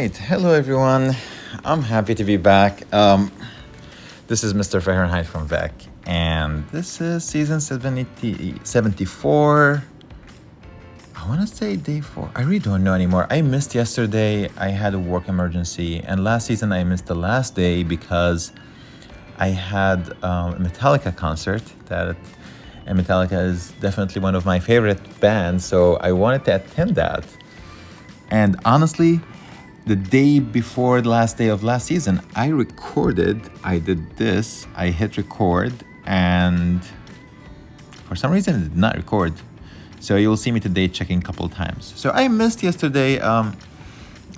right, hello everyone. I'm happy to be back. This is Mr. Fahrenheit from VEC, and this is season 74. I want to say day 4. I really don't know anymore. I missed yesterday. I had a work emergency, and last season I missed the last day because I had a Metallica concert. And Metallica is definitely one of my favorite bands, so I wanted to attend that. And honestly, the day before the last day of last season, I did this, I hit record, and for some reason it did not record. So you'll see me today checking a couple times. So I missed yesterday.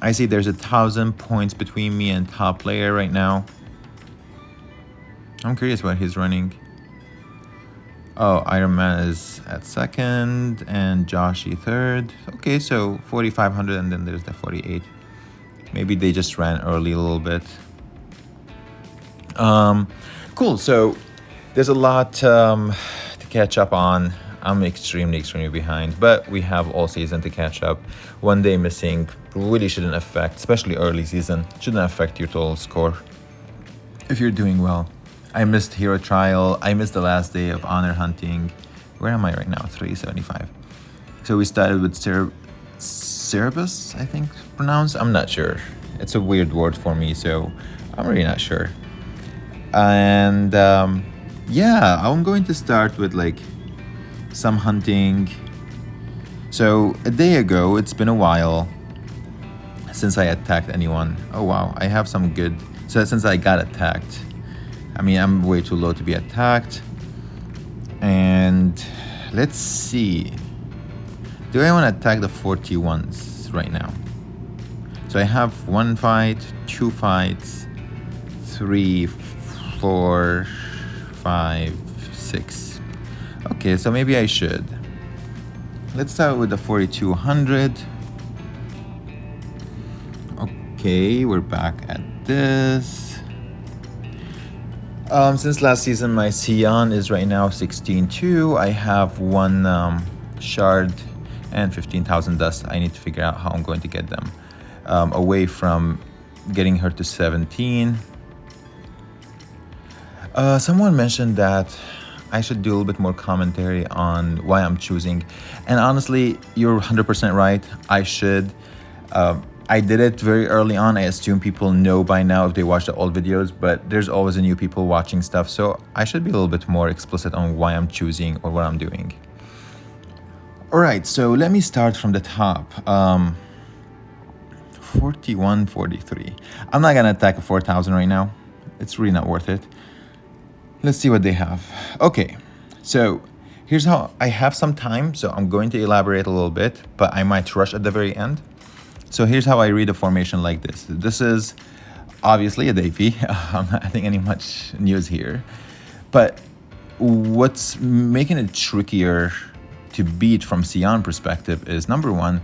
I see there's 1,000 points between me and top player right now. I'm curious what he's running. Oh, Iron Man is at second and Joshy third. Okay, so 4,500 and then there's the 48. Maybe they just ran early a little bit. Cool, so there's a lot to catch up on. I'm extremely behind, but we have all season to catch up. One day missing really shouldn't affect, especially early season, shouldn't affect your total score if you're doing well. I missed Hero Trial. I missed the last day of Honor Hunting. Where am I right now? 375. So we started with Cerebus, I think pronounced. I'm not sure. It's a weird word for me, so I'm really not sure. And yeah, I'm going to start with like some hunting. So a day ago, it's been a while since I attacked anyone. Oh wow, I have some good. So since I got attacked. I mean, I'm way too low to be attacked. And let's see. Do I want to attack the 41s right now? So I have 1 fight, 2 fights, 3, 4, 5, 6. Okay, so maybe I should. Let's start with the 4,200. Okay, we're back at this. Since last season, my Sion is right now 16.2. I have 1 shard and 15,000 dust. I need to figure out how I'm going to get them away from getting her to 17. Someone mentioned that I should do a little bit more commentary on why I'm choosing. And honestly, you're 100% right. I should. I did it very early on. I assume people know by now if they watch the old videos, but there's always a new people watching stuff. So I should be a little bit more explicit on why I'm choosing or what I'm doing. All right, so let me start from the top. 41, 43. I'm not gonna attack a 4,000 right now. It's really not worth it. Let's see what they have. Okay, so here's how I have some time. So I'm going to elaborate a little bit, but I might rush at the very end. So here's how I read a formation like this. This is obviously a Davy. I'm not adding any much news here. But what's making it trickier to beat from Sion perspective is, number one,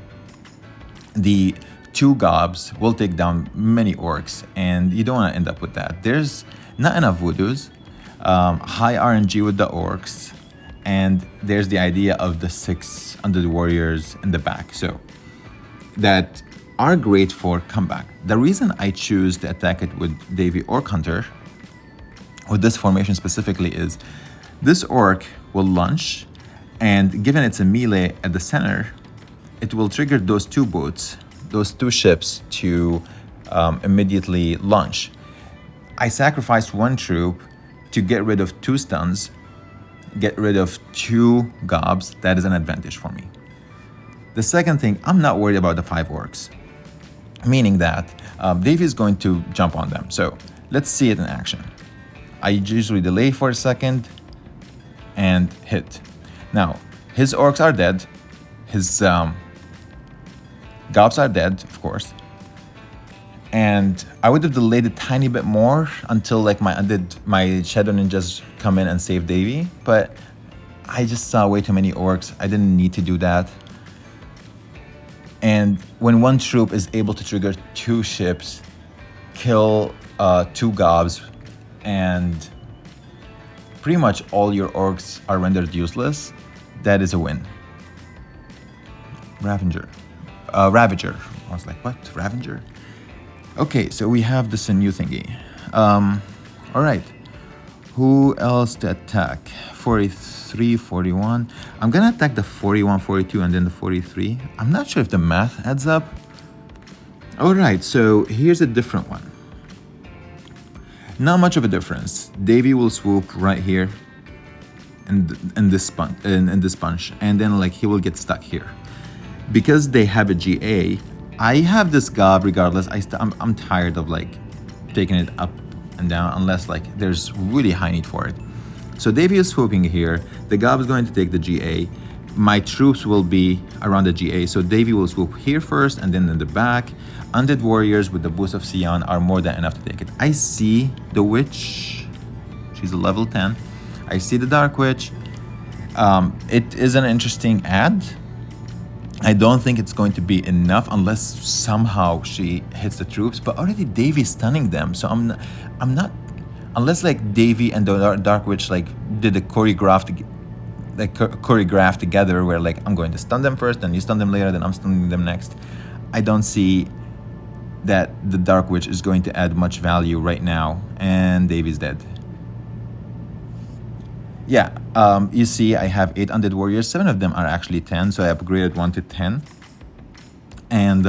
the 2 gobs will take down many orcs, and you don't want to end up with that. There's not enough voodoos, high RNG with the orcs, and there's the idea of the 6 under the warriors in the back. So that are great for comeback. The reason I choose to attack it with Davy Orc Hunter, with this formation specifically, is this orc will launch, and given it's a melee at the center, it will trigger those 2 boats, those 2 ships to immediately launch. I sacrificed 1 troop to get rid of 2 stuns, get rid of 2 gobs. That is an advantage for me. The second thing, I'm not worried about the 5 orcs. Meaning that Davy is going to jump on them. So let's see it in action. I usually delay for a second and hit. Now, his orcs are dead. His gobs are dead, of course. And I would have delayed a tiny bit more until like my Shadow Ninjas come in and save Davy. But I just saw way too many orcs. I didn't need to do that. And when 1 troop is able to trigger 2 ships, kill 2 gobs, and pretty much all your orcs are rendered useless, that is a win. Ravager. I was like, what? Ravager? Okay, so we have this a new thingy. All right. Who else to attack? 43, 41. I'm gonna attack the 41, 42, and then the 43. I'm not sure if the math adds up. All right, so here's a different one. Not much of a difference. Davy will swoop right here in this bunch, and then like he will get stuck here. Because they have a GA, I have this gob regardless. I'm tired of like taking it up and down unless like there's really high need for it. So Davy is swooping here. The gob is going to take the GA. My troops will be around the GA, so Davy will swoop here first and then in the back. Undead warriors with the boost of Sion are more than enough to take it. I see the witch. She's a level 10. I see the dark witch. It is an interesting ad. I don't think it's going to be enough unless somehow she hits the troops, but already Davy's stunning them, so I'm not unless like Davy and the Dark Witch like did a choreograph together where like I'm going to stun them first, then you stun them later, then I'm stunning them next. I don't see that the Dark Witch is going to add much value right now, and Davy's dead. Yeah, you see I have 8 undead warriors. 7 of them are actually 10, so I upgraded 1 to 10. And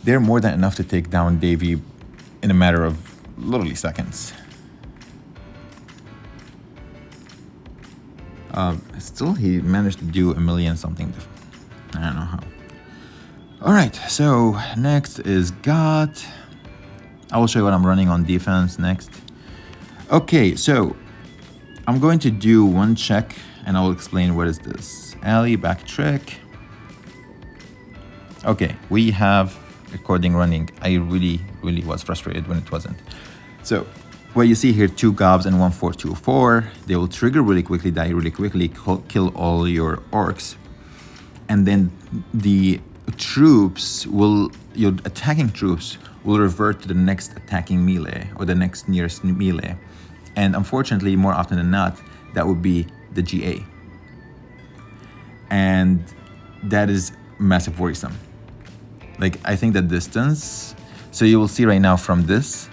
they're more than enough to take down Davy in a matter of literally seconds. Still, he managed to do a million something. I don't know how. All right, so next is Got. I will show you what I'm running on defense next. Okay, so I'm going to do one check and I will explain what is this. Alley, back trick. Okay, we have recording running. I really was frustrated when it wasn't. So what you see here, 2 gobs and 1 4-2-4. They will trigger really quickly, die really quickly, kill all your orcs. And then the troops your attacking troops will revert to the next attacking melee or the next nearest melee. And unfortunately, more often than not, that would be the GA. And that is massive worrisome. Like, I think the distance, so you will see right now from this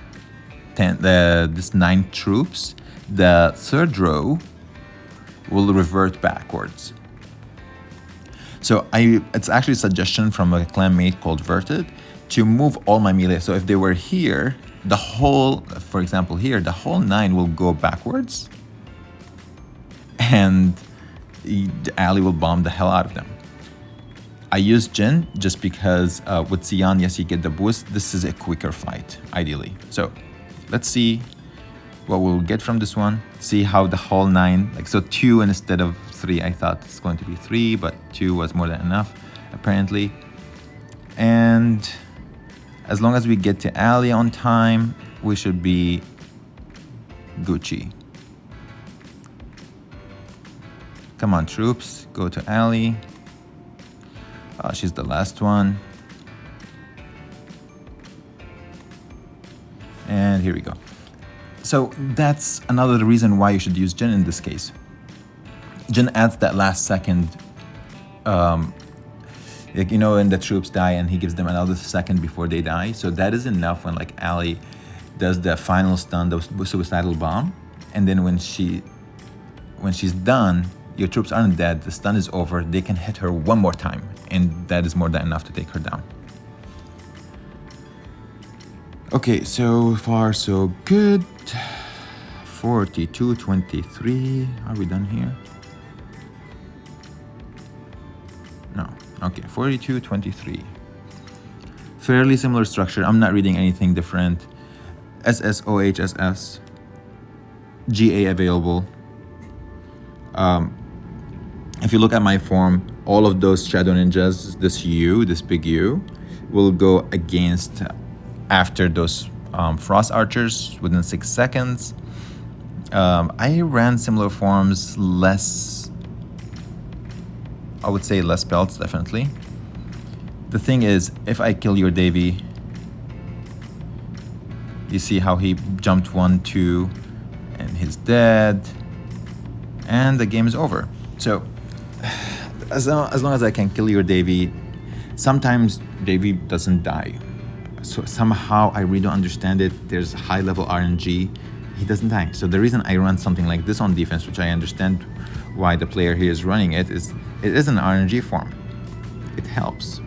9 troops, the third row will revert backwards. So it's actually a suggestion from a clanmate called Verted to move all my melee. So if they were here, for example here, the whole 9 will go backwards and the alley will bomb the hell out of them. I use Jin just because with Sion, yes, you get the boost. This is a quicker fight, ideally. So let's see what we'll get from this one. See how the whole 9, like so 2 instead of 3, I thought it's going to be 3, but 2 was more than enough, apparently. And as long as we get to alley on time, we should be Gucci. Come on, troops, go to alley. She's the last one. And here we go. So that's another reason why you should use Jin in this case. Jin adds that last second, like, you know, when the troops die and he gives them another second before they die. So that is enough when like Ali does the final stun, the suicidal bomb. And then when she's done, your troops aren't dead, the stun is over, they can hit her one more time. And that is more than enough to take her down. Okay, so far so good. 42-23. Are we done here? No. Okay, 42-23. Fairly similar structure. I'm not reading anything different. SSOHSS. GA available. If you look at my form, all of those Shadow Ninjas, this big U, will go against after those Frost Archers within 6 seconds. I ran similar forms, I would say less belts, definitely. The thing is, if I kill your Davy, you see how he jumped 1-2 and he's dead and the game is over. So as long as I can kill your Davy, sometimes Davy doesn't die. So somehow I really don't understand it. There's high level RNG. He doesn't die. So the reason I run something like this on defense, which I understand why the player here is running it, is it is an RNG form. It helps.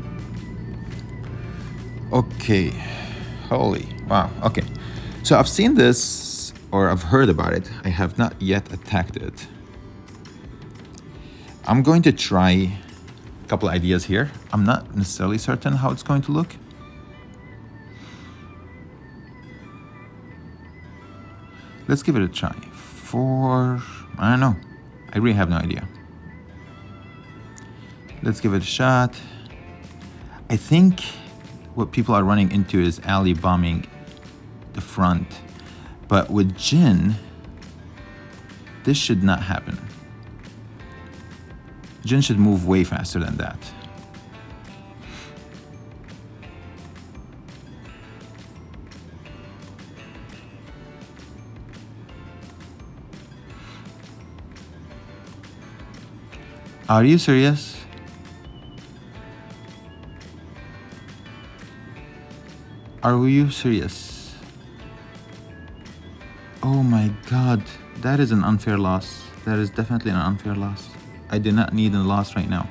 Okay. Holy wow. Okay. So I've seen this, or I've heard about it. I have not yet attacked it. I'm going to try a couple ideas here. I'm not necessarily certain how it's going to look. Let's give it a try. I don't know. I really have no idea. Let's give it a shot. I think what people are running into is alley bombing the front. But with Jin, this should not happen. Jin should move way faster than that. Are you serious? Are you serious? Oh my god, that is an unfair loss. That is definitely an unfair loss. I do not need a loss right now.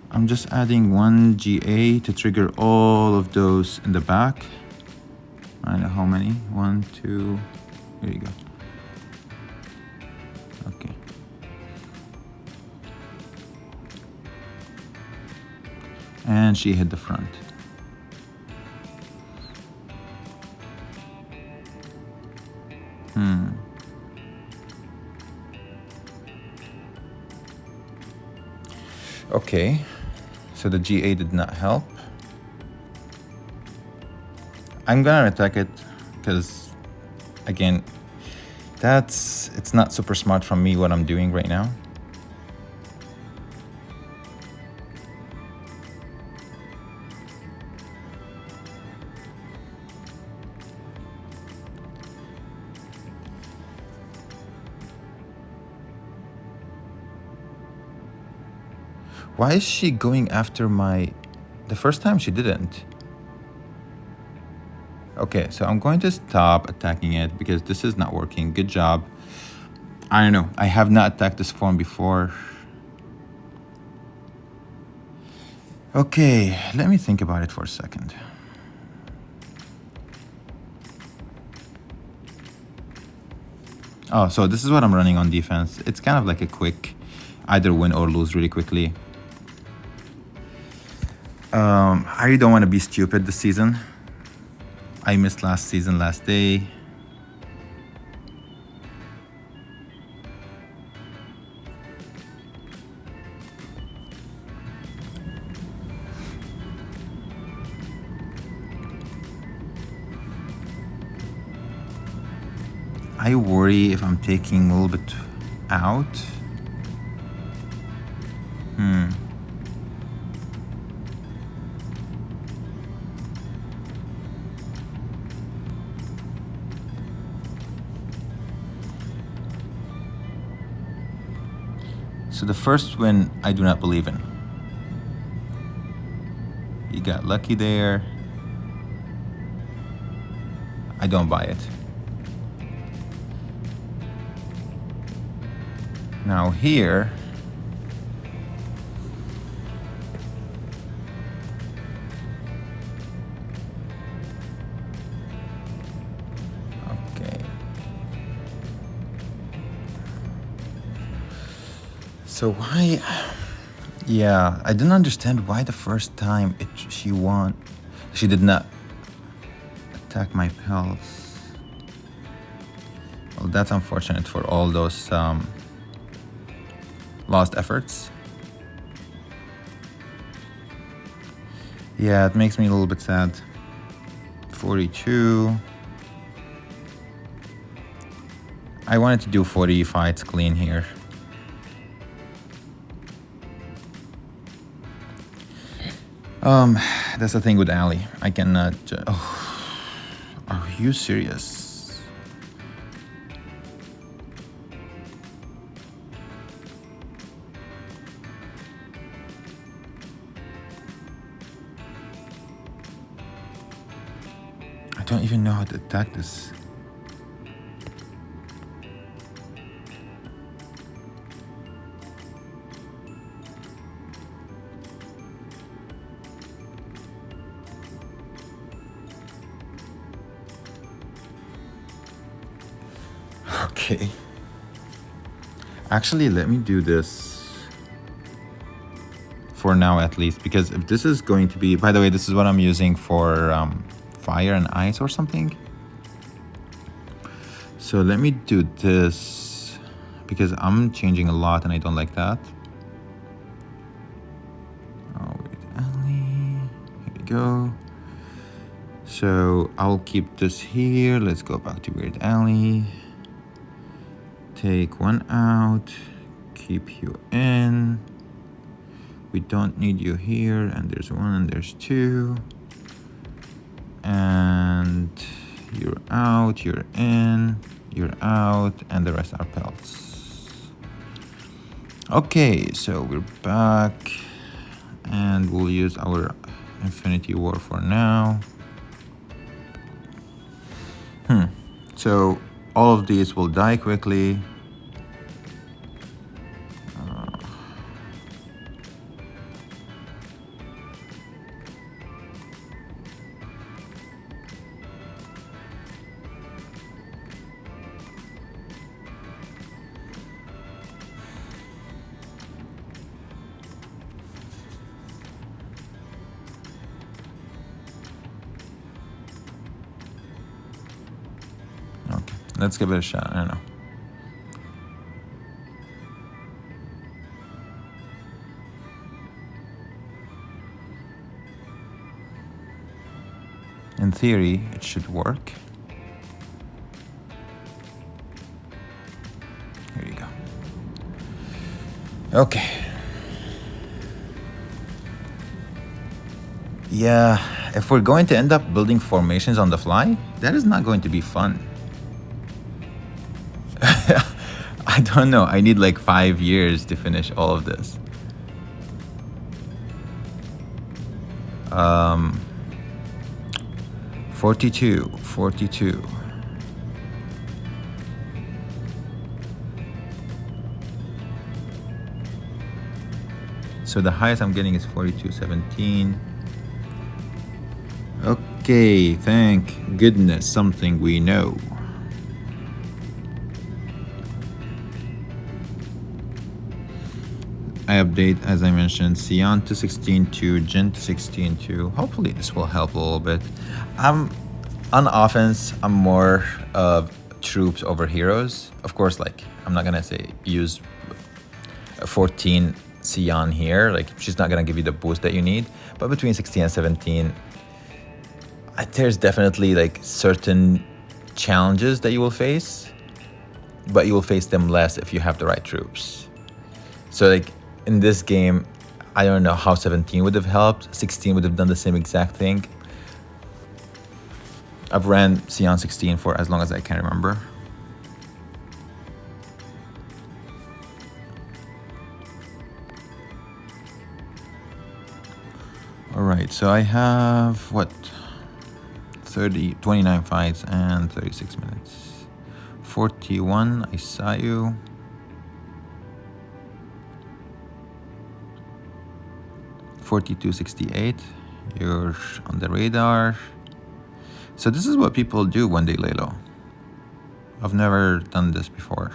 I'm just adding 1 GA to trigger all of those in the back. I know how many. 1, 2. Here you go. Okay. And she hit the front. Okay. So the GA did not help. I'm gonna attack it because, again, it's not super smart from me what I'm doing right now. Why is she going after the first time she didn't? Okay, so I'm going to stop attacking it because this is not working. Good job. I don't know. I have not attacked this form before. Okay, let me think about it for a second. Oh, so this is what I'm running on defense. It's kind of like a quick either win or lose really quickly. I really don't want to be stupid this season. I missed last season, last day. I worry if I'm taking a little bit out. So the first win, I do not believe in. You got lucky there. I don't buy it. Now here, okay. So why? Yeah, I didn't understand why the first time she did not attack my pals. Well, that's unfortunate for all those lost efforts. Yeah, it makes me a little bit sad. 42. I wanted to do 40 fights clean here. That's the thing with Ali. I cannot. Are you serious? don't even know how to attack this. Okay. Actually, let me do this for now at least, because if this is going to be, by the way, this is what I'm using for fire and ice or something. So let me do this because I'm changing a lot and I don't like that. Oh, wait, Ellie. Here we go. So I'll keep this here. Let's go back to Weird Alley. Take one out, keep you in. We don't need you here, and there's one and there's two. And you're out, you're in, you're out, and the rest are pelts. Okay, so we're back, and we'll use our Infinity War for now. So all of these will die quickly. Okay, let's give it a shot. I don't know. In theory, it should work. Here you go. Okay. Yeah, if we're going to end up building formations on the fly, that is not going to be fun. I don't know. I need like 5 years to finish all of this. 42. So the highest I'm getting is 42.17. Okay, thank goodness, something we know. I update, as I mentioned, Sion to 16.2, Jin to 16.2. Hopefully this will help a little bit. On offense, I'm more of troops over heroes. Of course, like, I'm not gonna say use 14 Sion here. Like, she's not gonna give you the boost that you need. But between 16 and 17, there's definitely like certain challenges that you will face, but you will face them less if you have the right troops. So like in this game, I don't know how 17 would have helped. 16 would have done the same exact thing. I've ran Sion 16 for as long as I can remember. All right, so I have what? 29 fights and 36 minutes. 41, I saw you. 42.68, you're on the radar. So this is what people do when they lay low. I've never done this before.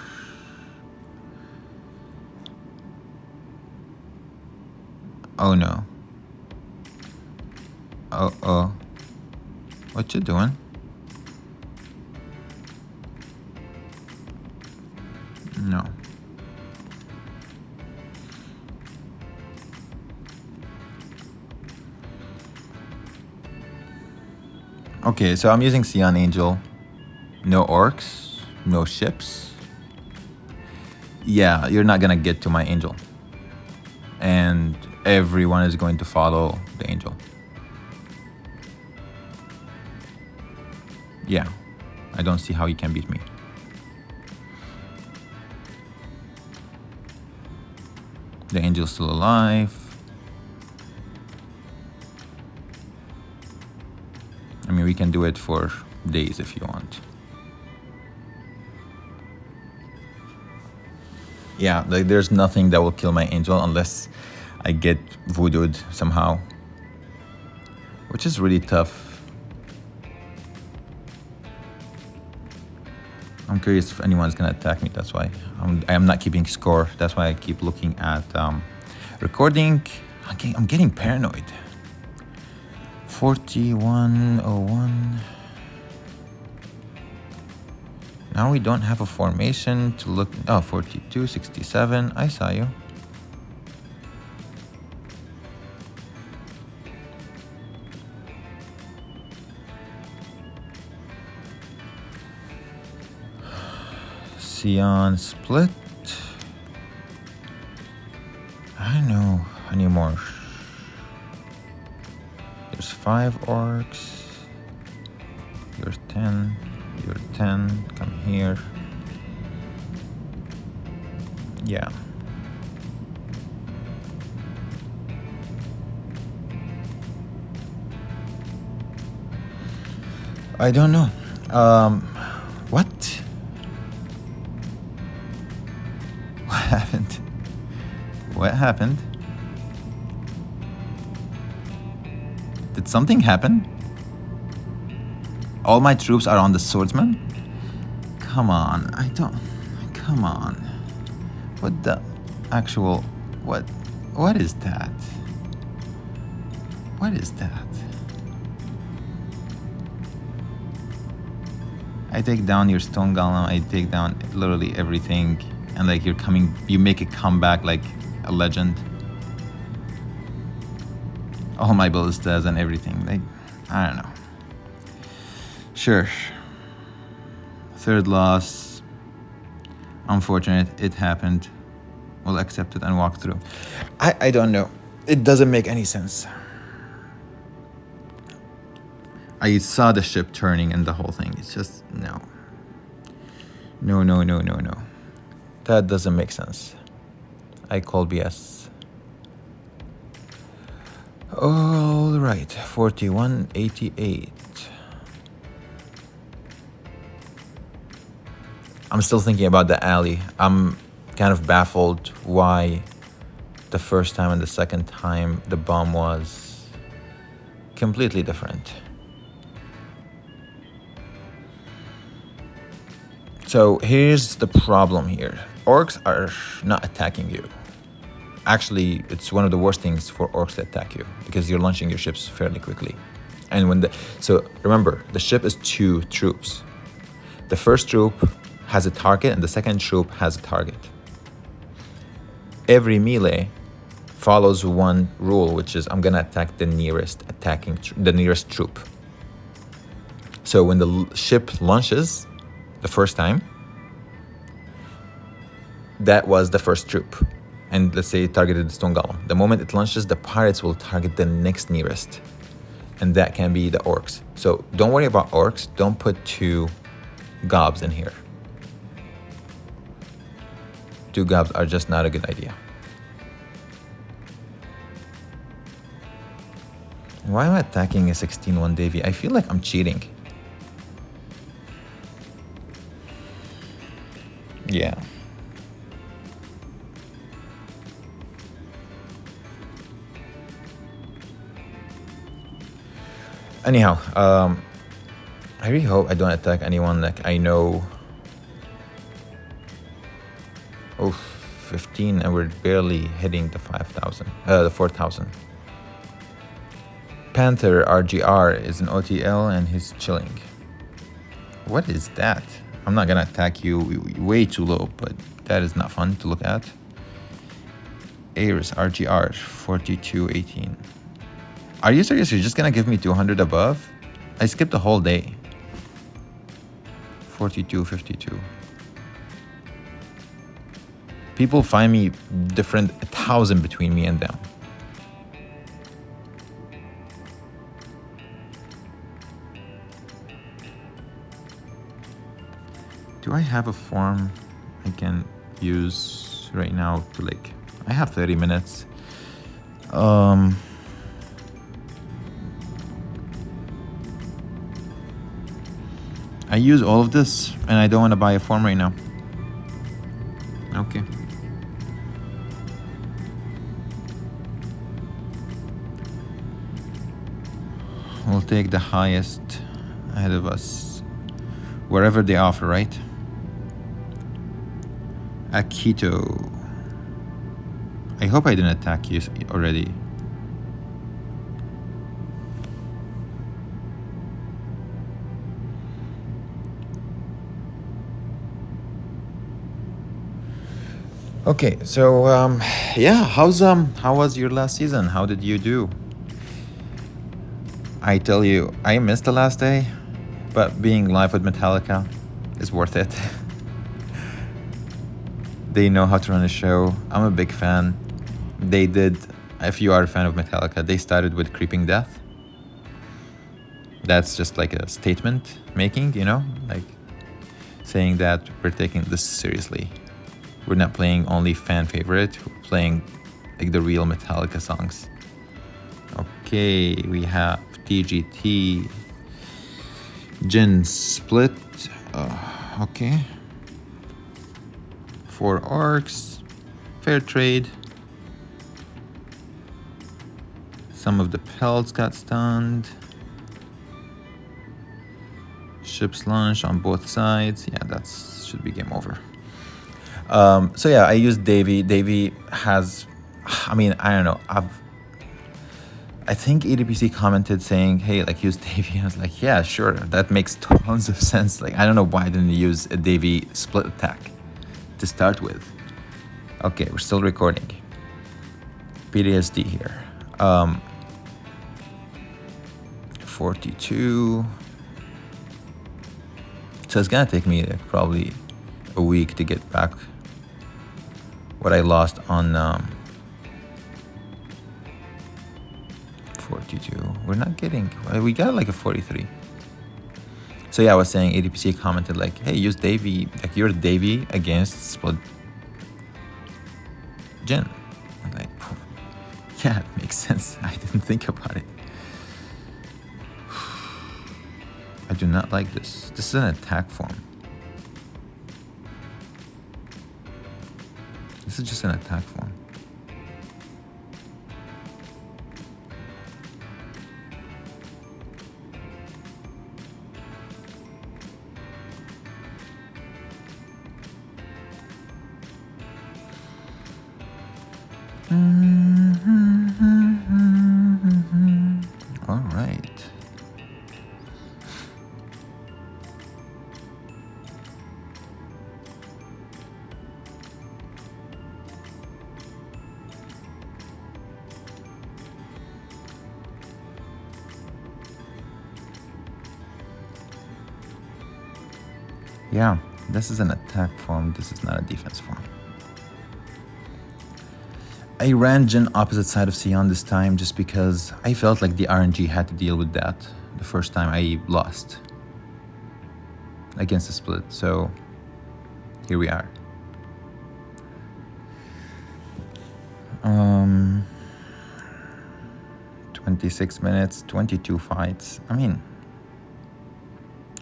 Oh no. Oh. What you doing? No. Okay, so I'm using Sion Angel. No orcs, no ships. Yeah, you're not gonna get to my angel. And everyone is going to follow the angel. Yeah, I don't see how you can beat me. The angel's still alive. I mean, we can do it for days if you want. Yeah, like there's nothing that will kill my angel unless I get voodooed somehow, which is really tough. I'm curious if anyone's gonna attack me. That's why I am not keeping score. That's why I keep looking at recording. I'm getting paranoid. 4101. Now we don't have a formation to look. Oh, 4267. I saw you. Sion split. I don't know anymore. There's 5 orcs. You're 10. You're 10. Come here. Yeah. I don't know. What? What happened? What happened? Did something happen? All my troops are on the swordsman? Come on, I don't... Come on. What the actual... What is that? What is that? I take down your stone golem, I take down literally everything, and like you make a comeback like a legend. All my ballistas and everything, like, I don't know. Sure. 3rd loss. Unfortunate, it happened. We'll accept it and walk through. I don't know. It doesn't make any sense. I saw the ship turning and the whole thing. It's just, no. No. That doesn't make sense. I call BS. All right, 4188. I'm still thinking about the alley. I'm kind of baffled why the first time and the second time the bomb was completely different. So here's the problem here. Orcs are not attacking you. Actually, it's one of the worst things for orcs to attack you because you're launching your ships fairly quickly. And so remember, the ship is 2 troops. The first troop has a target and the second troop has a target. Every melee follows one rule, which is I'm gonna attack the nearest troop. So when the ship launches the first time, that was the first troop. And let's say it targeted the stone golem. The moment it launches, the pirates will target the next nearest. And that can be the orcs. So don't worry about orcs. Don't put 2 gobs in here. 2 gobs are just not a good idea. Why am I attacking a 16-1 Davy? I feel like I'm cheating. Yeah. Anyhow, I really hope I don't attack anyone like I know. Oh, 15, and we're barely hitting the 5,000, the 4,000. Panther RGR is an OTL and he's chilling. What is that? I'm not gonna attack you, way too low, but that is not fun to look at. Ares RGR 4218. Are you serious? You're just gonna give me 200 above? I skipped the whole day. 4252. People find me different 1,000 between me and them. Do I have a form I can use right now to like, I have 30 minutes. I use all of this, and I don't want to buy a form right now. Okay. We'll take the highest ahead of us. Wherever they offer, right? Akito. I hope I didn't attack you already. Okay, so yeah, how was your last season? How did you do? I tell you, I missed the last day, but being live with Metallica is worth it. They know how to run a show. I'm a big fan. They did, if you are a fan of Metallica, they started with Creeping Death. That's just like a statement making, you know, like saying that we're taking this seriously. We're not playing only fan favorite, we're playing like the real Metallica songs. Okay, we have TGT, Jin Split, okay. 4 orcs, fair trade. Some of the pelts got stunned. Ship's launch on both sides. Yeah, that should be game over. So yeah, I used Davey. Davey has, I mean, I don't know. I think EDPC commented saying, hey, like use Davey. I was like, yeah, sure. That makes tons of sense. Like, I don't know why I didn't use a Davey split attack to start with. Okay, we're still recording. PTSD here. 42. So it's gonna take me probably a week to get back what I lost on 42. We're not getting, we got like a 43. So yeah, I was saying ADPC commented like, hey, use Davey, like you're Davey against split Jin. I'm like, yeah, it makes sense. I didn't think about it. I do not like this. This is an attack form. This is just an attack form. All right. Yeah, this is an attack form. This is not a defense form. I ran Jin opposite side of Sion this time just because I felt like the RNG had to deal with that the first time I lost against the split. So here we are. 26 minutes, 22 fights. I mean,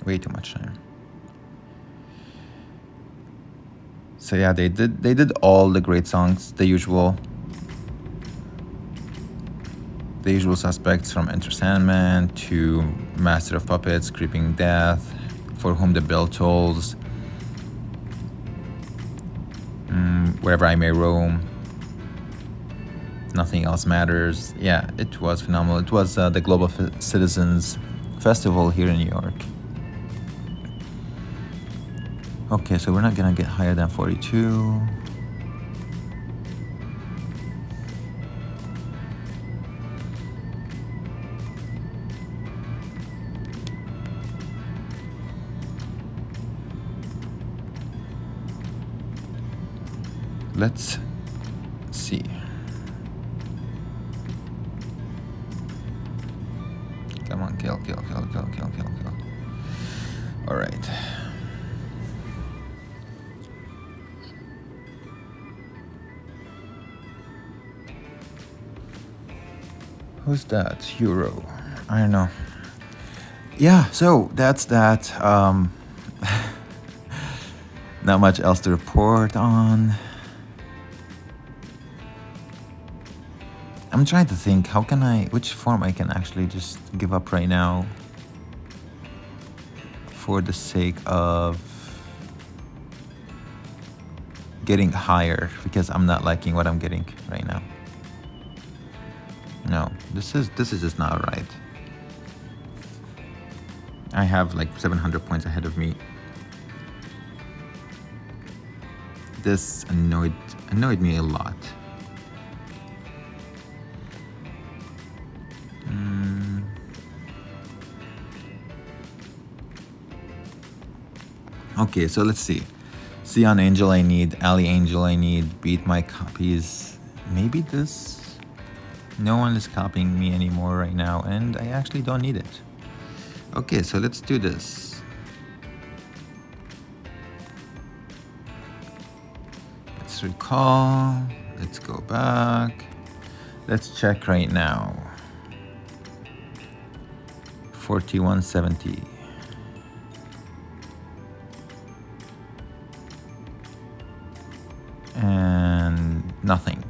way too much time. So yeah, they did all the great songs, the usual suspects from Enter Sandman to Master of Puppets, Creeping Death, For Whom the Bell Tolls, Wherever I May Roam, Nothing Else Matters. Yeah, it was phenomenal. It was the Global Citizens Festival here in New York. Okay, so we're not gonna get higher than 42. Let's see. Come on, kill. All right. Who's that? Euro. I don't know. Yeah, so that's that. Not much else to report on. I'm trying to think, which form I can actually just give up right now for the sake of getting higher, because I'm not liking what I'm getting right now. No, this is just not right. I have like 700 points ahead of me. This annoyed me a lot. Okay, so let's see. Sion Angel I need, Ali Angel I need, beat my copies. Maybe this? No one is copying me anymore right now, and I actually don't need it. Okay, so let's do this. Let's recall. Let's go back. Let's check right now. 4170. And nothing.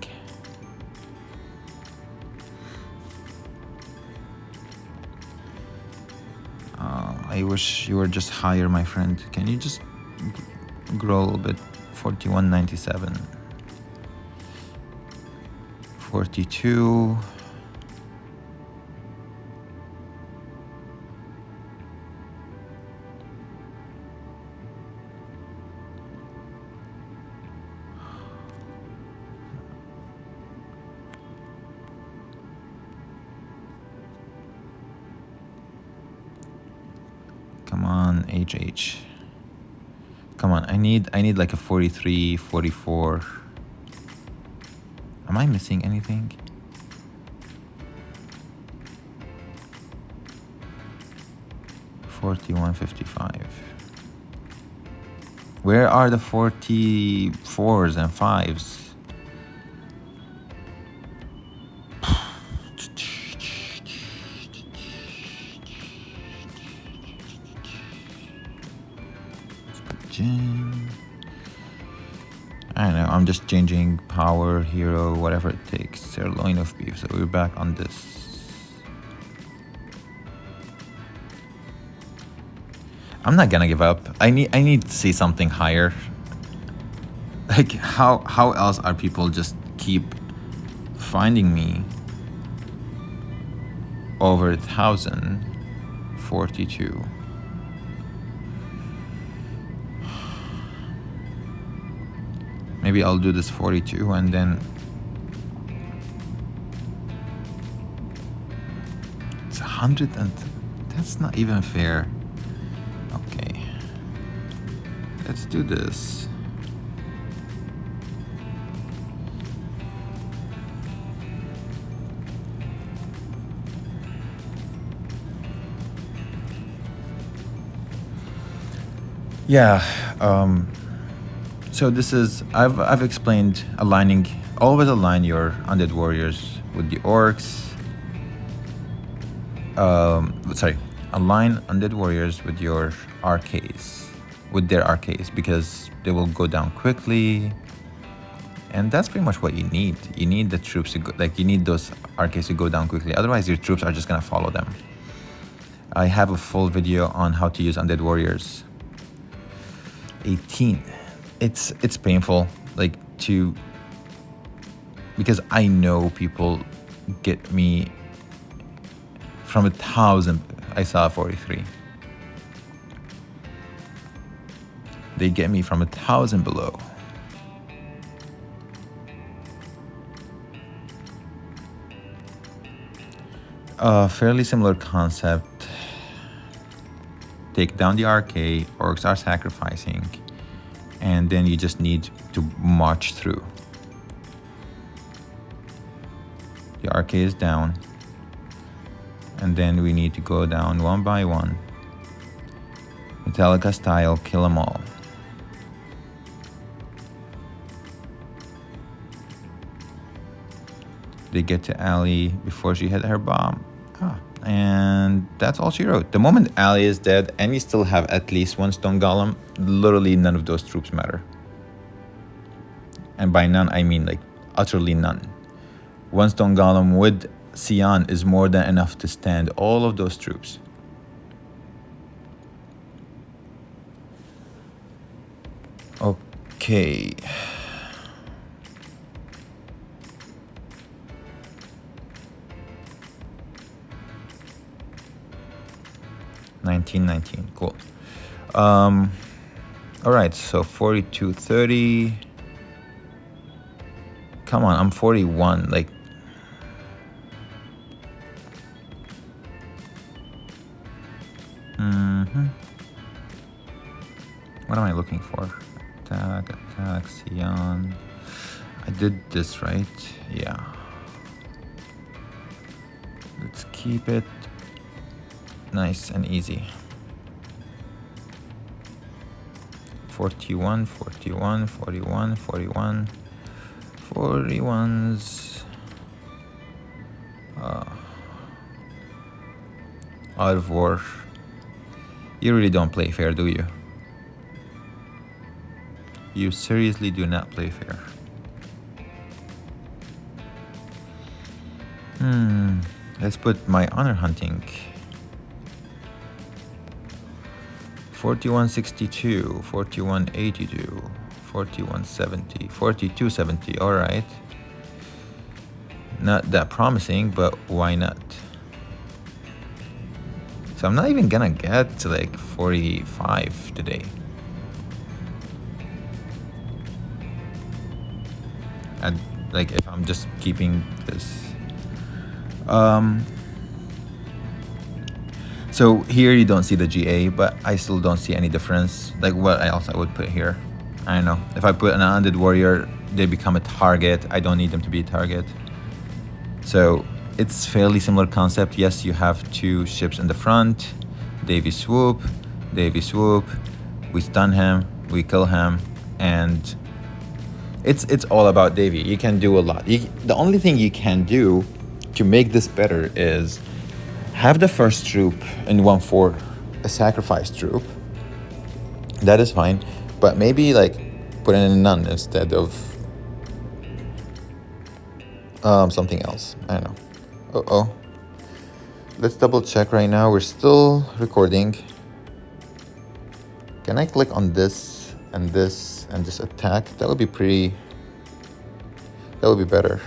I wish you were just higher, my friend. Can you just grow a little bit? 4197. 42. Come on, HH. Come on, I need like a 43, 44. Am I missing anything? $41.55. Where are the 44s and 5s? I don't know, I'm just changing power, hero, whatever it takes. Sirloin of beef, so we're back on this. I'm not gonna give up. I need to see something higher. Like, how else are people just keep finding me over 1,000? 42. Maybe I'll do this 42 and then it's 100, and that's not even fair. Okay, let's do this. Yeah, so this is, I've explained aligning, always align your undead warriors with the orcs. Align undead warriors with your RKs, with their RKs, because they will go down quickly. And that's pretty much what you need. You need the troops to go, like, you need those RKs to go down quickly. Otherwise, your troops are just gonna follow them. I have a full video on how to use undead warriors. 18. It's painful, like, because I know people get me from 1,000. I saw 43. They get me from 1,000 below. Fairly similar concept. Take down the RK, orcs are sacrificing, and then you just need to march through. The RK is down, and then we need to go down one by one. Metallica style, kill them all. They get to Ali before she hit her bomb. And that's all she wrote. The moment Ali is dead and you still have at least one stone golem, literally none of those troops matter. And by none, I mean like utterly none. One stone golem with Sion is more than enough to stand all of those troops. Okay. $19.19, cool. All right, so 42.30. Come on, I'm 41. Like, what am I looking for? Attack, Sion. I did this right. Yeah. Let's keep it nice and easy. 41, 41, 41, 41, 41s. Out of war. You really don't play fair, do you? You seriously do not play fair. Let's put my honor hunting. 4162, 4182, 4170, 4270. All right. Not that promising, but why not? So I'm not even gonna get to like 45 today. And like if I'm just keeping this. So here you don't see the GA, but I still don't see any difference. Like what else I would put here? I don't know. If I put an undead warrior, they become a target. I don't need them to be a target. So it's fairly similar concept. Yes, you have two ships in the front. Davy swoop, Davy swoop. We stun him, we kill him, and it's all about Davy. You can do a lot. The only thing you can do to make this better is have the first troop in 1-4 a sacrifice troop. That is fine, but maybe like put in a nun instead of something else. I don't know. Let's double check right now. We're still recording. Can I click on this and just attack? That would be better.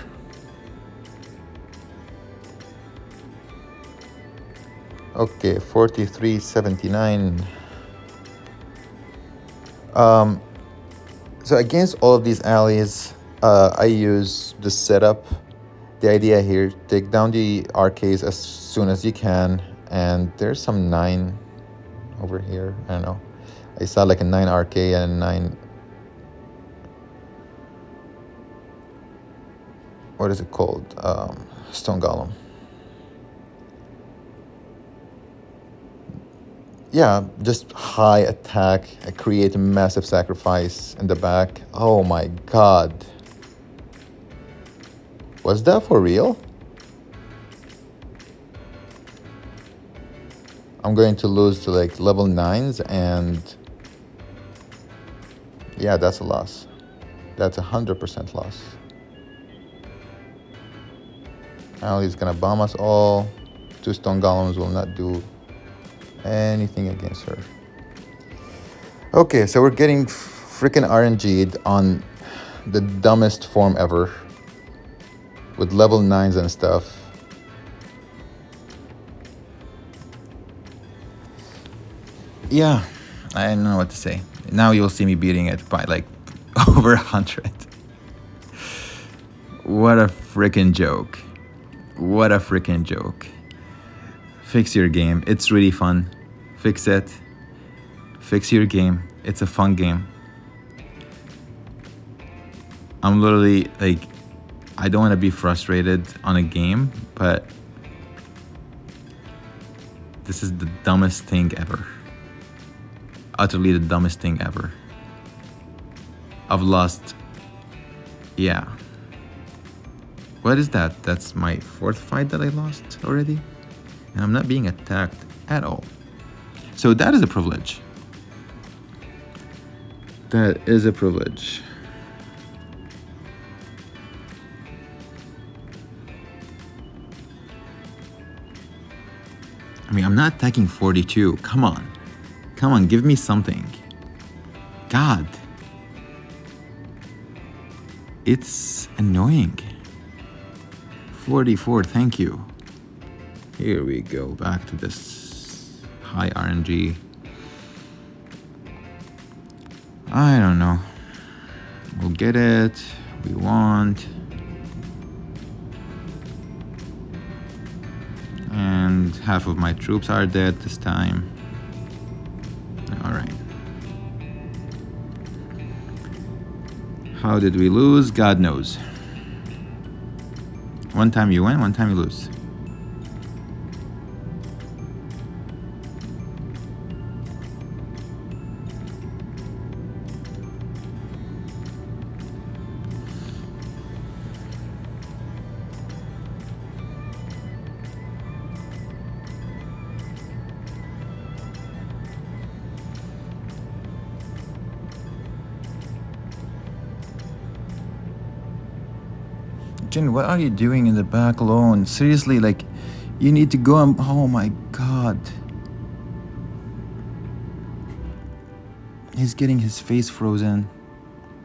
Okay, 43.79. So against all of these allies, I use the setup. The idea here, take down the arcades as soon as you can. And there's some 9 over here. I don't know. I saw like a 9 RK and a 9. What is it called? Stone Golem. Yeah, just high attack, create a massive sacrifice in the back. Oh my god. Was that for real? I'm going to lose to like level 9s and yeah, that's a loss. That's 100% loss. Ali's gonna bomb us all. 2 stone golems will not do anything against her. Okay, so we're getting freaking RNG'd on the dumbest form ever with level 9s and stuff. Yeah, I don't know what to say. Now you'll see me beating it by like over 100. What a freaking joke. What a freaking joke. Fix your game. It's really fun. Fix it. Fix your game. It's a fun game. I'm literally like, I don't want to be frustrated on a game, but this is the dumbest thing ever. Utterly the dumbest thing ever. I've lost, yeah. What is that? That's my 4th fight that I lost already? And I'm not being attacked at all. So that is a privilege. That is a privilege. I mean, I'm not attacking 42. Come on. Come on, give me something. God. It's annoying. 44, thank you. Here we go, back to this high RNG. I don't know. We'll get it. We want. And half of my troops are dead this time. All right. How did we lose? God knows. One time you win, one time you lose. Jin, what are you doing in the back alone? Seriously, like, you need to go and... Oh my god. He's getting his face frozen.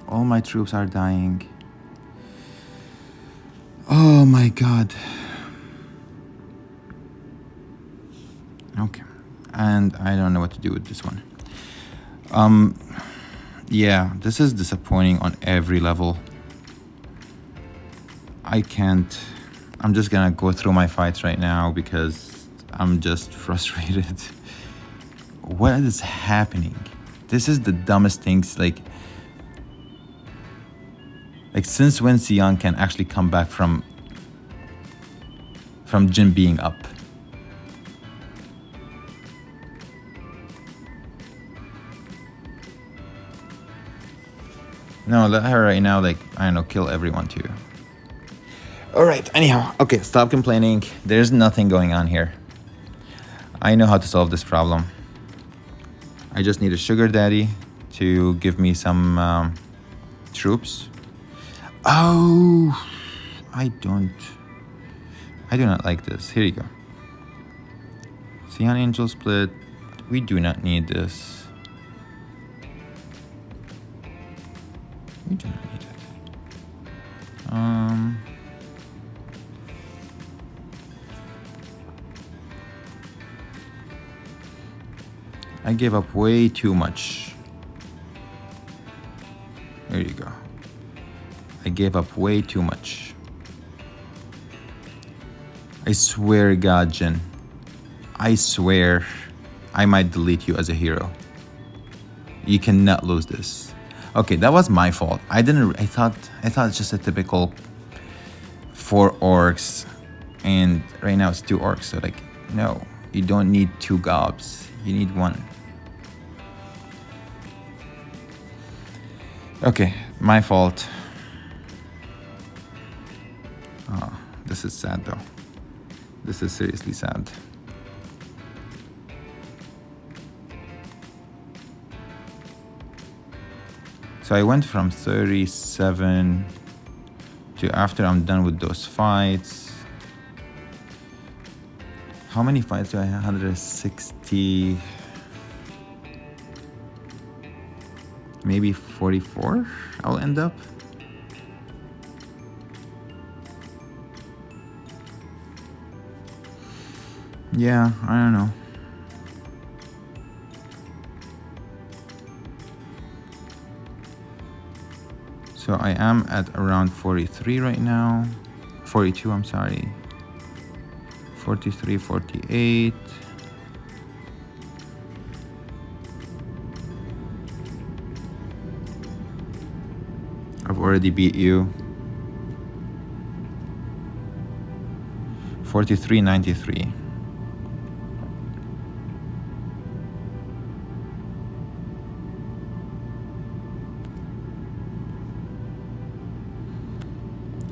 All my troops are dying. Oh my god. Okay. And I don't know what to do with this one. Yeah, this is disappointing on every level. I can't. I'm just gonna go through my fights right now because I'm just frustrated. What is happening? This is the dumbest things. Like since when Sion can actually come back from Jin being up? No, let her right now, like, I don't know, kill everyone too. Alright, anyhow, okay, stop complaining. There's nothing going on here. I know how to solve this problem. I just need a sugar daddy to give me some troops. Oh, I do not like this. Here you go. Sion Angel split. We do not need this. We do not need it. I gave up way too much. There you go. I gave up way too much. I swear, God, Jin. I swear I might delete you as a hero. You cannot lose this. Okay, that was my fault. I thought it's just a typical 4 orcs, and right now it's 2 orcs. So like, no, you don't need 2 gobs. You need 1. Okay, my fault. Oh, this is sad though. This is seriously sad. So I went from 37 to, after I'm done with those fights. How many fights do I have? 160. Maybe 44 I'll end up. Yeah, I don't know. So I am at around 43 right now. 42, I'm sorry. 43, 48. I've already beat you. 43.93.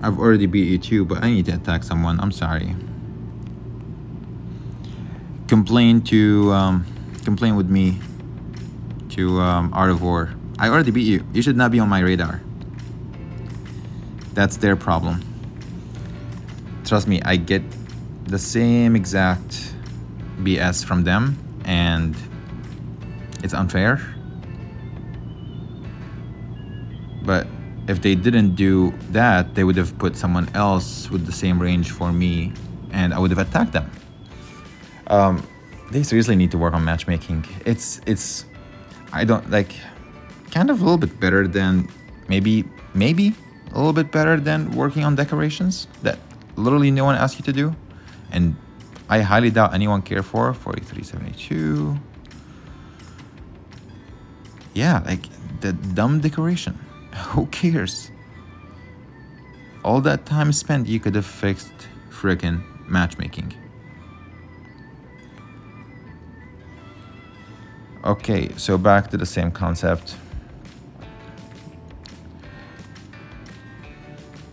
I've already beat you too, but I need to attack someone. I'm sorry. complain with me to Art of War. I already beat you. You should not be on my radar. That's their problem. Trust me, I get the same exact BS from them, and it's unfair. But if they didn't do that, they would have put someone else with the same range for me, and I would have attacked them. They seriously need to work on matchmaking. It's I don't like, kind of a little bit better than maybe a little bit better than working on decorations that literally no one asks you to do, and I highly doubt anyone care for. 4372. Yeah, like the dumb decoration. Who cares? All that time spent, you could have fixed frickin' matchmaking. Okay, so back to the same concept.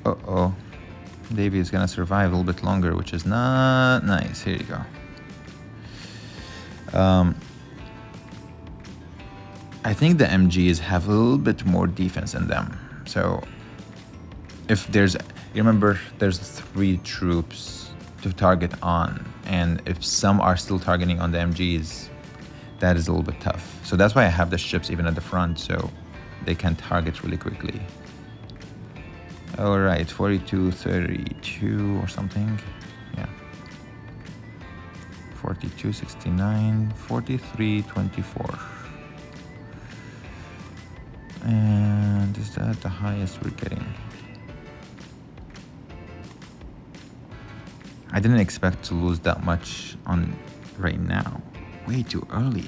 Uh-oh. Davey is gonna survive a little bit longer, which is not nice. Here you go. I think the MGs have a little bit more defense in them. So if there's, you remember, there's 3 troops to target on, and if some are still targeting on the MGs, that is a little bit tough. So that's why I have the ships even at the front, so they can target really quickly. All right, 4232 or something. Yeah. 4269, 4324. And is that the highest we're getting? I didn't expect to lose that much on right now. Way too early.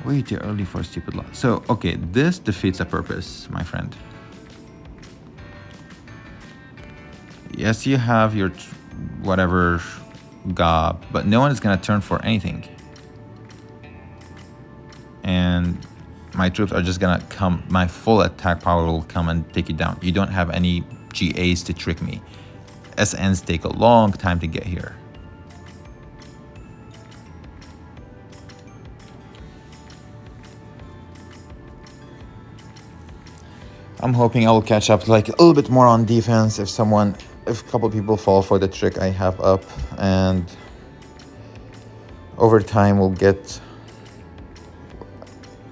Way too early for a stupid loss. So, okay, this defeats a purpose, my friend. Yes, you have your whatever gob, but no one is gonna turn for anything. And my troops are just gonna come, my full attack power will come and take you down. You don't have any GAs to trick me. SNs take a long time to get here. I'm hoping I'll catch up like a little bit more on defense if a couple people fall for the trick I have up, and over time we'll get.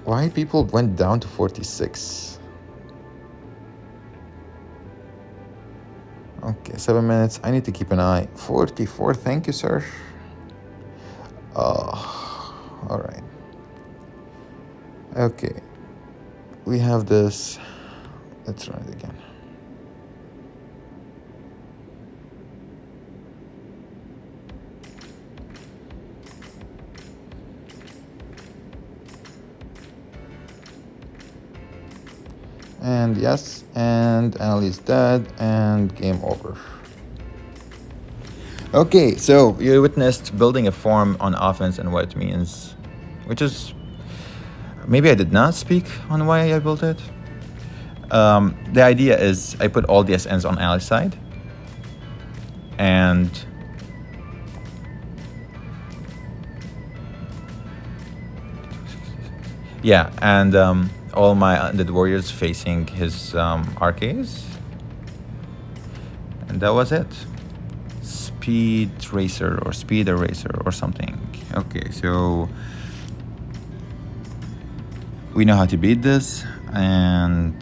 Why people went down to 46? Okay, 7 minutes. I need to keep an eye. 44, thank you, sir. All right. Okay, we have this. Let's run it again. And yes, and Ali's dead, and game over. Okay, so you witnessed building a form on offense and what it means, which is, maybe I did not speak on why I built it. The idea is I put all the SNs on Ali's side, and yeah, and all my undead warriors facing his arcades, and that was it. Speed racer or speed eraser or something. Okay, so we know how to beat this. And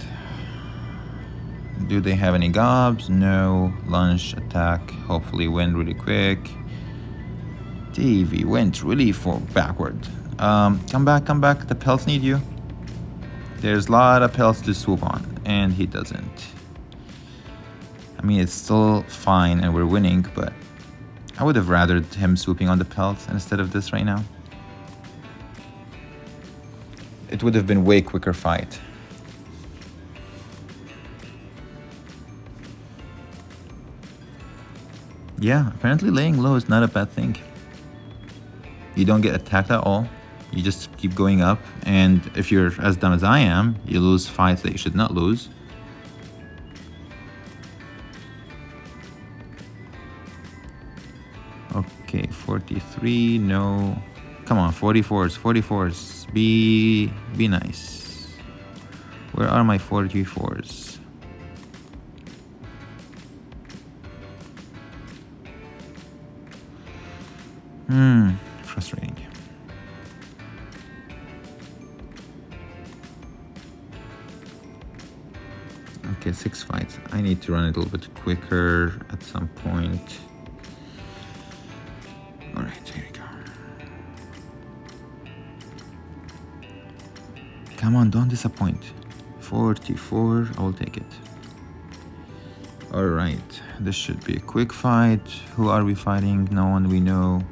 do they have any gobs? No. Lunge, attack, hopefully win really quick. TV went really for backward. Come back, the pelts need you. There's a lot of pelts to swoop on, and he doesn't. I mean, it's still fine and we're winning, but I would have rathered him swooping on the pelts instead of this right now. It would have been way quicker fight. Yeah, apparently laying low is not a bad thing. You don't get attacked at all. You just keep going up, and if you're as dumb as I am, you lose fights that you should not lose. Okay, 43, no. Come on, 44s, 44s. Be nice. Where are my 44s? Frustrating. Okay, 6 fights. I need to run it a little bit quicker at some point. All right, here we go. Come on, don't disappoint. 44, I will take it. All right, this should be a quick fight. Who are we fighting? No one we know.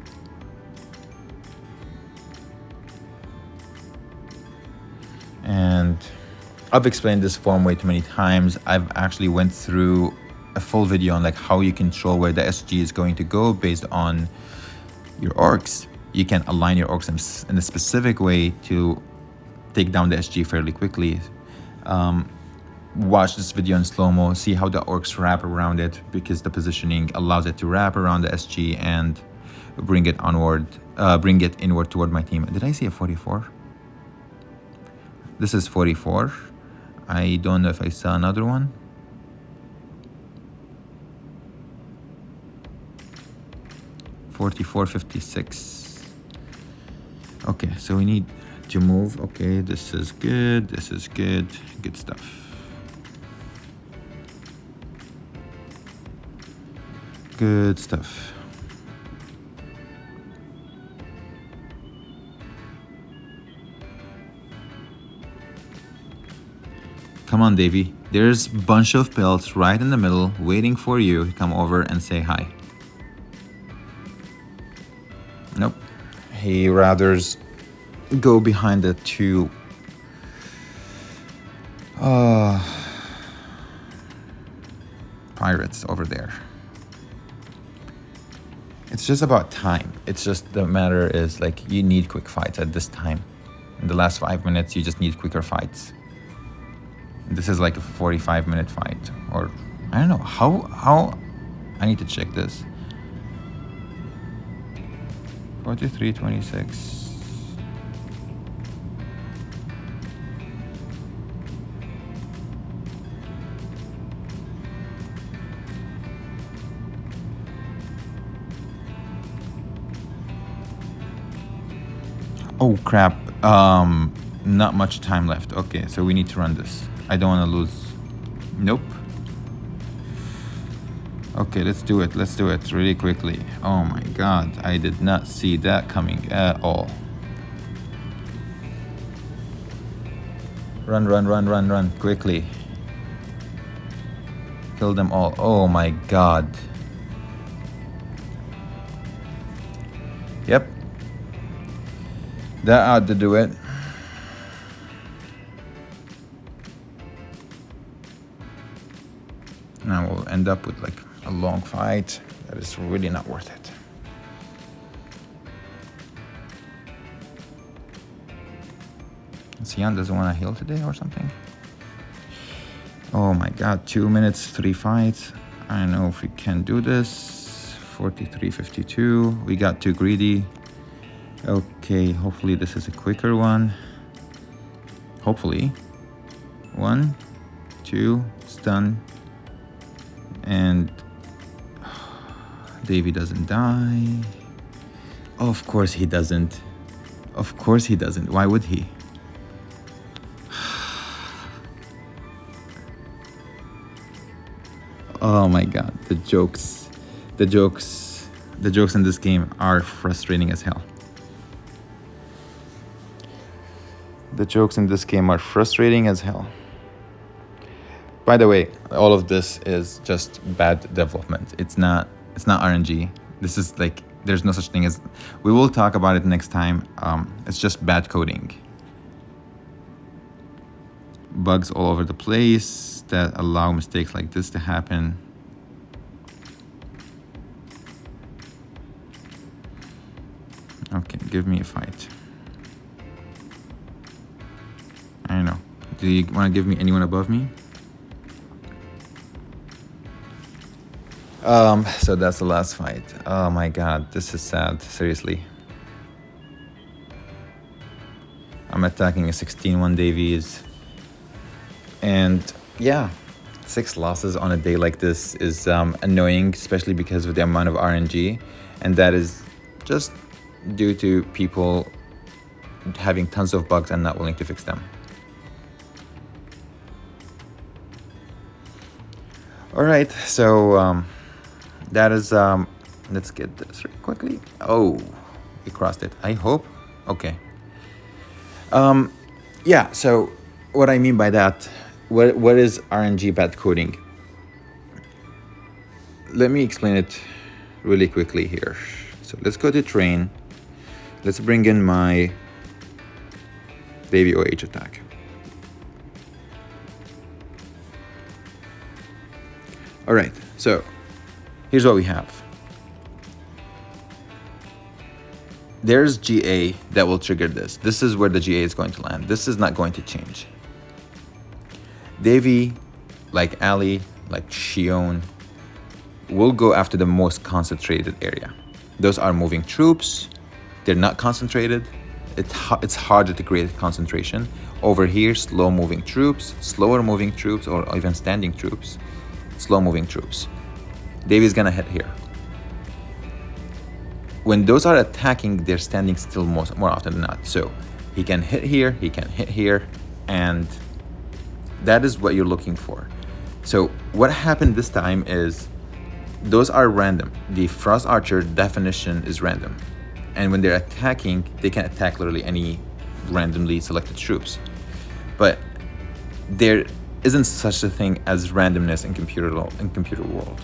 And I've explained this form way too many times. I've actually went through a full video on like how you control where the SG is going to go based on your orcs. You can align your orcs in a specific way to take down the SG fairly quickly. Watch this video in slow-mo, see how the orcs wrap around it, because the positioning allows it to wrap around the SG and bring it onward, bring it inward toward my team. Did I see a 44? This is 44. I don't know if I saw another one. $44, $56. Okay, so we need to move. Okay, this is good. This is good. Good stuff. Good stuff. Come on, Davey. There's a bunch of pelts right in the middle waiting for you to come over and say hi. Nope. He rather go behind the two pirates over there. It's just about time. It's just the matter is like you need quick fights at this time. In the last 5 minutes, you just need quicker fights. This is like a 45-minute fight, or I don't know how. I need to check this. 43-26. Oh crap, not much time left. Okay, so we need to run this. I don't want to lose. Nope. Okay, let's do it really quickly. Oh my god, I did not see that coming at all. Run, quickly. Kill them all. Oh my god. Yep. That ought to do it. Now we'll end up with like a long fight that is really not worth it. Sion doesn't want to heal today or something. Oh my god, 2 minutes, 3 fights. I don't know if we can do this. 43-52. We got too greedy. Okay, hopefully this is a quicker one. Hopefully. 1, 2, stun. And Davey doesn't die. Oh, of course he doesn't. Of course he doesn't. Why would he? Oh my god, the jokes in this game are frustrating as hell. The jokes in this game are frustrating as hell. By the way, all of this is just bad development. It's not RNG. This is like, there's no such thing as, we will talk about it next time. It's just bad coding. Bugs all over the place that allow mistakes like this to happen. Okay, give me a fight. I don't know. Do you want to give me anyone above me? So that's the last fight. Oh my god, this is sad. Seriously. I'm attacking a 16-1 Davies. And yeah, 6 losses on a day like this is annoying, especially because of the amount of RNG. And that is just due to people having tons of bugs and not willing to fix them. All right, so that is, let's get this really quickly. Oh, he crossed it. I hope. Okay. Yeah, so what I mean by that, what is RNG bad coding? Let me explain it really quickly here. So let's go to train. Let's bring in my Davy OH attack. All right, so here's what we have. There's GA that will trigger this. This is where the GA is going to land. This is not going to change. Davy, like Ali, like Shion, will go after the most concentrated area. Those are moving troops. They're not concentrated. It's harder to create concentration. Over here, slow moving troops, slower moving troops, or even standing troops, slow moving troops. Davy's gonna hit here. When those are attacking, they're standing still more often than not. So he can hit here, he can hit here, and that is what you're looking for. So what happened this time is those are random. The Frost Archer definition is random. And when they're attacking, they can attack literally any randomly selected troops. But there isn't such a thing as randomness in computer world.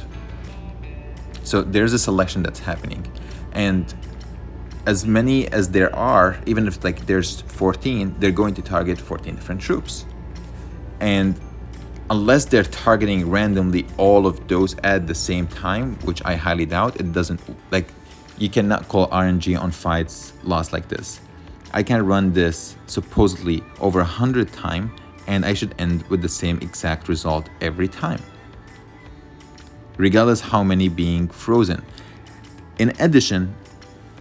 So there's a selection that's happening. And as many as there are, even if like there's 14, they're going to target 14 different troops. And unless they're targeting randomly all of those at the same time, which I highly doubt, it doesn't, like, you cannot call RNG on fights lost like this. I can run this supposedly over 100 times, and I should end with the same exact result every time, regardless how many being frozen. In addition,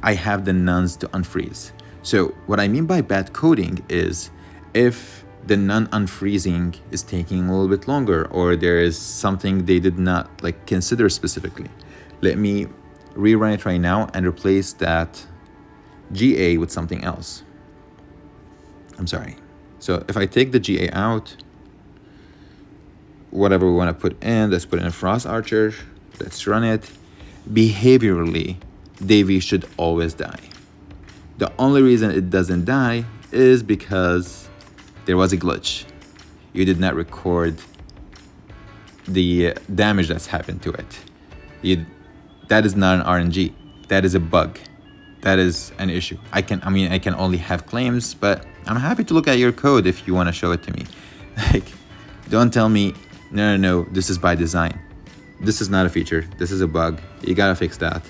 I have the nuns to unfreeze. So what I mean by bad coding is if the nun unfreezing is taking a little bit longer, or there is something they did not like consider specifically. Let me rerun it right now and replace that GA with something else. I'm sorry. So if I take the GA out, whatever we want to put in, let's put in a Frost Archer. Let's run it. Behaviorally, Davy should always die. The only reason it doesn't die is because there was a glitch. You did not record the damage that's happened to it. That is not an RNG. That is a bug. That is an issue. I can only have claims, but I'm happy to look at your code if you want to show it to me. Like, don't tell me, no, this is by design. This is not a feature. This is a bug. You gotta fix that.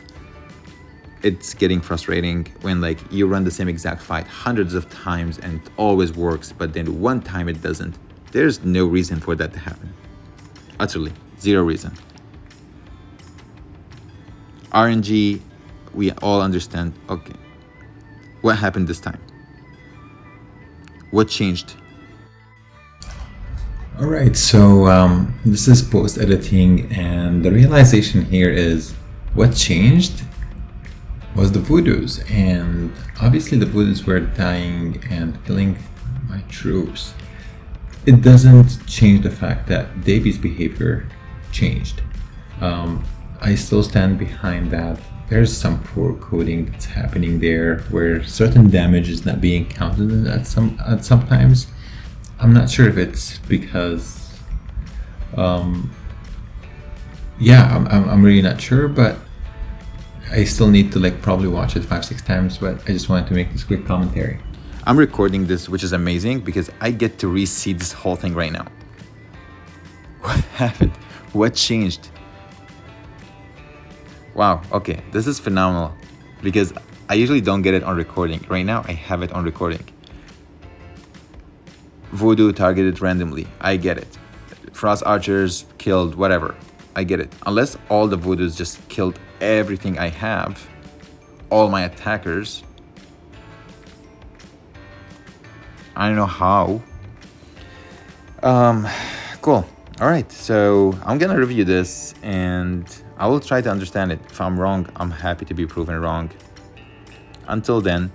It's getting frustrating when like you run the same exact fight hundreds of times and it always works, but then one time it doesn't. There's no reason for that to happen. Utterly, zero reason. RNG, we all understand. Okay, what happened this time? What changed? All right, so this is post-editing, and the realization here is what changed was the voodoos, and obviously the voodoos were dying and killing my troops. It doesn't change the fact that Davy's behavior changed. I still stand behind that. There's some poor coding that's happening there where certain damage is not being counted at sometimes. I'm not sure if it's because I'm really not sure, but I still need to like probably watch it 5-6 times, but I just wanted to make this quick commentary. I'm recording this, which is amazing because I get to re-see this whole thing right now. What happened? What changed? Wow, okay, this is phenomenal because I usually don't get it on recording. Right now, I have it on recording. Voodoo targeted randomly, I get it. Frost Archers killed, whatever. I get it. Unless all the voodoos just killed everything I have, all my attackers. I don't know how. Cool. All right, so I'm gonna review this and I will try to understand it. If I'm wrong, I'm happy to be proven wrong. Until then,